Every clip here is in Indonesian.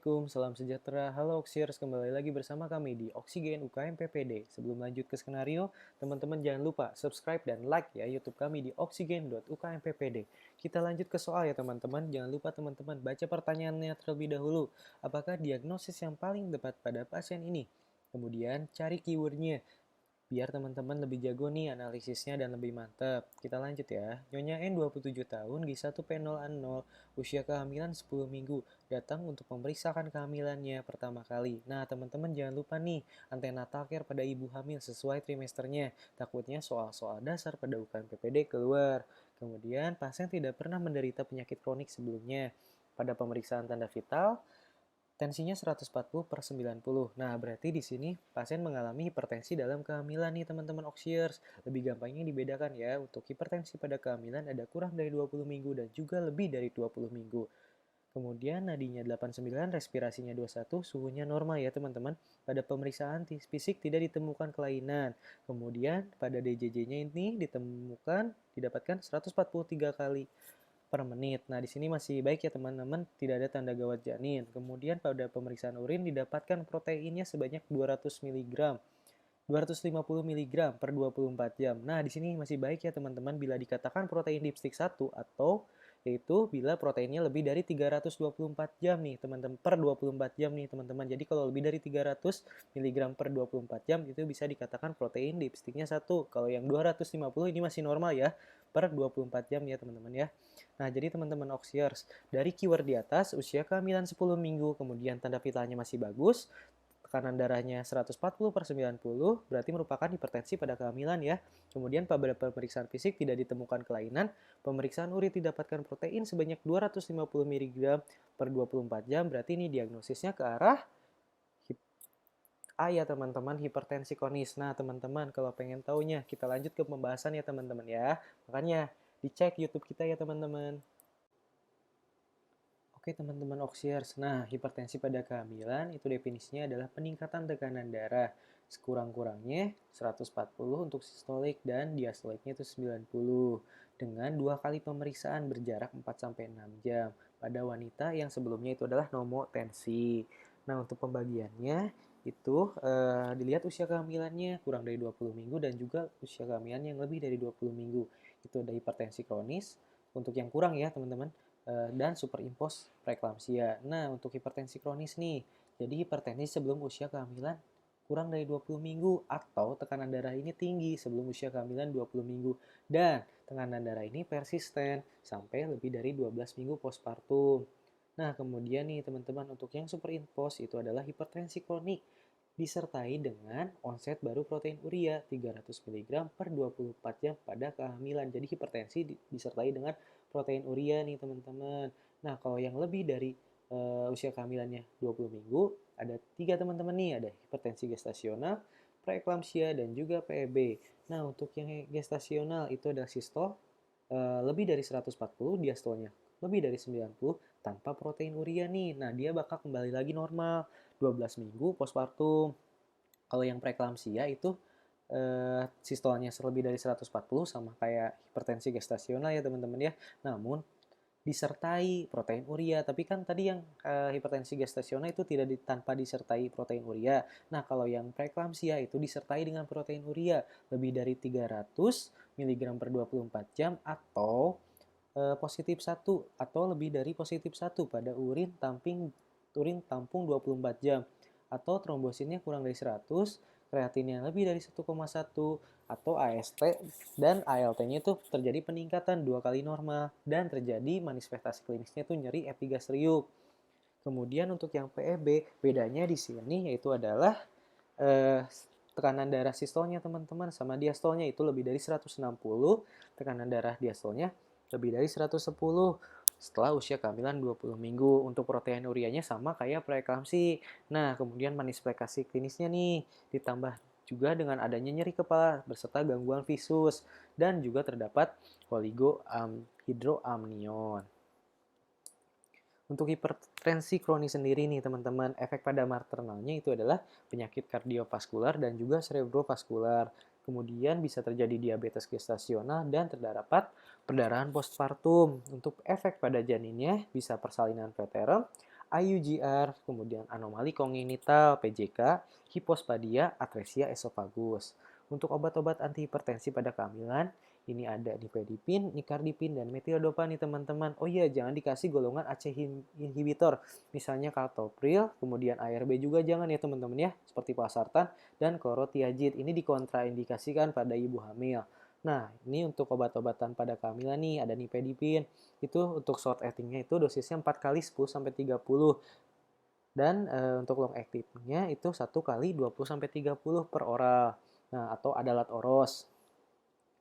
Assalamualaikum, salam sejahtera. Halo Oxiers, kembali lagi bersama kami di Oksigen UKM PPD. Sebelum lanjut ke skenario, teman-teman jangan lupa subscribe dan like ya YouTube kami di oksigen.ukmppd. Kita lanjut ke soal ya teman-teman. Jangan lupa teman-teman baca pertanyaannya terlebih dahulu. Apakah diagnosis yang paling tepat pada pasien ini? Kemudian cari keywordnya. Biar teman-teman lebih jago nih analisisnya dan lebih mantap. Kita lanjut ya. Nyonya N 27 tahun, G1P0A0, usia kehamilan 10 minggu, datang untuk memeriksakan kehamilannya pertama kali. Nah, teman-teman jangan lupa nih, antenatal care pada ibu hamil sesuai trimesternya. Takutnya soal-soal dasar pada UKM PPD keluar. Kemudian, pasien tidak pernah menderita penyakit kronik sebelumnya. Pada pemeriksaan tanda vital, tensinya 140/90. Nah, berarti di sini pasien mengalami hipertensi dalam kehamilan nih teman-teman Oxiers. Lebih gampangnya dibedakan ya, untuk hipertensi pada kehamilan ada kurang dari 20 minggu dan juga lebih dari 20 minggu. Kemudian nadinya 89, respirasinya 21, suhunya normal ya teman-teman. Pada pemeriksaan fisik tidak ditemukan kelainan. Kemudian pada DJJ-nya ini didapatkan 143 kali per menit. Nah, di sini masih baik ya teman-teman, tidak ada tanda gawat janin. Kemudian pada pemeriksaan urin didapatkan proteinnya sebanyak 200 mg. 250 mg per 24 jam. Nah, di sini masih baik ya teman-teman bila dikatakan protein dipstik 1 atau yaitu bila proteinnya lebih dari 324 jam nih teman-teman per 24 jam nih teman-teman. Jadi kalau lebih dari 300 mg per 24 jam itu bisa dikatakan protein dipstiknya 1. Kalau yang 250 ini masih normal ya per 24 jam ya teman-teman ya. Nah, jadi teman-teman Oxiers, dari keyword di atas usia kehamilan 10 minggu, kemudian tanda vitalnya masih bagus, tekanan darahnya 140/90, berarti merupakan hipertensi pada kehamilan ya. Kemudian pada pemeriksaan fisik tidak ditemukan kelainan, pemeriksaan urin didapatkan protein sebanyak 250 mg per 24 jam, berarti ini diagnosisnya ke arah A ya teman-teman, hipertensi kronis. Nah teman-teman, kalau pengen taunya, kita lanjut ke pembahasan ya teman-teman ya. Makanya dicek YouTube kita ya teman-teman. Oke teman-teman Oxiers, nah hipertensi pada kehamilan itu definisinya adalah peningkatan tekanan darah sekurang-kurangnya 140 untuk sistolik dan diastoliknya itu 90 dengan 2 kali pemeriksaan berjarak 4-6 jam pada wanita yang sebelumnya itu adalah nomotensi. Nah untuk pembagiannya itu dilihat usia kehamilannya kurang dari 20 minggu dan juga usia kehamilan yang lebih dari 20 minggu. Itu ada hipertensi kronis untuk yang kurang ya teman-teman, dan superimpos preeklamsia. Nah, untuk hipertensi kronis nih, jadi hipertensi sebelum usia kehamilan kurang dari 20 minggu atau tekanan darah ini tinggi sebelum usia kehamilan 20 minggu dan tekanan darah ini persisten sampai lebih dari 12 minggu postpartum. Nah, kemudian nih teman-teman untuk yang superimpos itu adalah hipertensi kronik disertai dengan onset baru protein urea 300 mg per 24 jam pada kehamilan. Jadi hipertensi disertai dengan protein urea nih teman-teman. Nah, kalau yang lebih dari usia kehamilannya 20 minggu, ada 3 teman-teman nih, ada hipertensi gestasional, preeklamsia, dan juga PEB. Nah, untuk yang gestasional itu ada sistol lebih dari 140, diastolnya lebih dari 90 tanpa protein urea nih. Nah, dia bakal kembali lagi normal 12 minggu postpartum. Kalau yang preeklamsia itu sistolnya lebih dari 140 sama kayak hipertensi gestasional ya teman-teman ya. Namun disertai protein urea. Tapi kan tadi yang hipertensi gestasional itu tidak tanpa disertai protein urea. Nah, kalau yang preeklamsia itu disertai dengan protein urea lebih dari 300 mg per 24 jam atau positif 1 atau lebih dari positif 1 pada urin tampung 24 jam atau trombositnya kurang dari 100, kreatinnya lebih dari 1,1 atau AST dan ALT-nya itu terjadi peningkatan 2 kali normal dan terjadi manifestasi klinisnya itu nyeri epigastrium. Kemudian untuk yang PEB, bedanya di sini yaitu adalah tekanan darah sistolnya teman-teman sama diastolnya itu lebih dari 160, tekanan darah diastolnya lebih dari 110 setelah usia kehamilan 20 minggu. Untuk protein ureanya sama kayak preeklamsi. Nah, kemudian manifestasi klinisnya nih ditambah juga dengan adanya nyeri kepala beserta gangguan visus dan juga terdapat hidroamnion. Untuk hipertensi kronis sendiri nih teman-teman, efek pada maternalnya itu adalah penyakit kardiovaskular dan juga cerebrovaskular. Kemudian bisa terjadi diabetes gestasional dan terdapat perdarahan postpartum. Untuk efek pada janinnya bisa persalinan preterm, IUGR, kemudian anomali kongenital PJK, hipospadia, atresia esofagus. Untuk obat-obat antihipertensi pada kehamilan, ini ada nifedipin, nikardipin, dan metilodopa nih teman-teman. Oh iya, jangan dikasih golongan ACE inhibitor, misalnya captopril, kemudian ARB juga jangan ya teman-teman ya, seperti valsartan dan chlorothiazide. Ini dikontraindikasikan pada ibu hamil. Nah, ini untuk obat-obatan pada kehamilan nih, ada nifedipin. Itu untuk short acting-nya itu dosisnya 4 kali 10-30. Dan untuk long acting-nya itu 1 kali 20-30 per oral. Nah, atau adalat oros.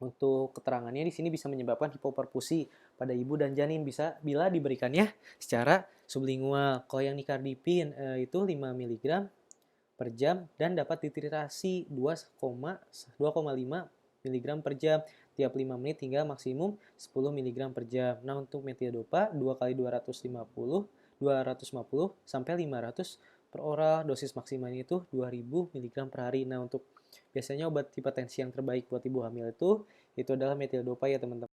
Untuk keterangannya di sini bisa menyebabkan hipoperfusi pada ibu dan janin bisa bila diberikannya secara sublingual. Kalau yang nikardipin itu 5 mg per jam dan dapat dititrasi 2,5 mg per jam tiap 5 menit hingga maksimum 10 mg per jam. Nah, untuk metilodopa 2 kali 250 sampai 500 per oral. Dosis maksimalnya itu 2000 mg per hari. Nah, untuk biasanya obat hipertensi yang terbaik buat ibu hamil itu adalah metilodopa ya teman-teman.